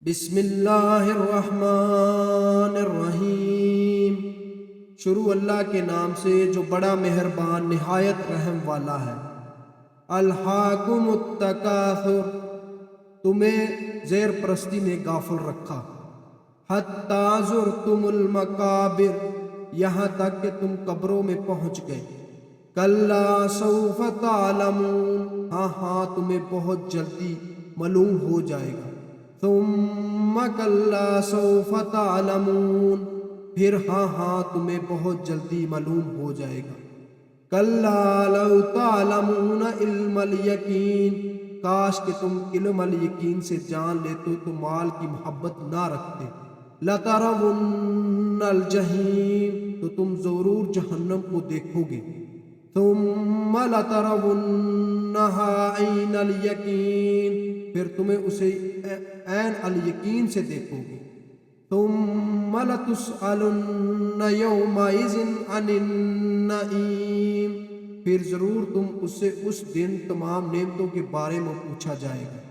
بسم اللہ الرحمن الرحیم۔ شروع اللہ کے نام سے جو بڑا مہربان نہایت رحم والا ہے۔ الہاکم التکاثر، تمہیں زیر پرستی نے غافل رکھا۔ حتی زرتم المقابر، یہاں تک کہ تم قبروں میں پہنچ گئے۔ کلا سوف تعلمون، ہاں تمہیں بہت جلدی معلوم ہو جائے گا۔ ثم کلا سوف تعلمون، پھر ہاں تمہیں بہت جلدی معلوم ہو جائے گا۔ کلا لو تعلمون علم الیقین، کاش کہ تم علم الیقین سے جان لیتے تو مال کی محبت نہ رکھتے۔ لترون الجحیم، تو تم ضرور جہنم کو دیکھو گے۔ ثم لترونها عین الیقین، پھر تمہیں اسے عین الیقین سے دیکھو گے۔ ثم لتسألن یومئذ عن النعیم، پھر ضرور تم اس سے اس دن تمام نعمتوں کے بارے میں پوچھا جائے گا۔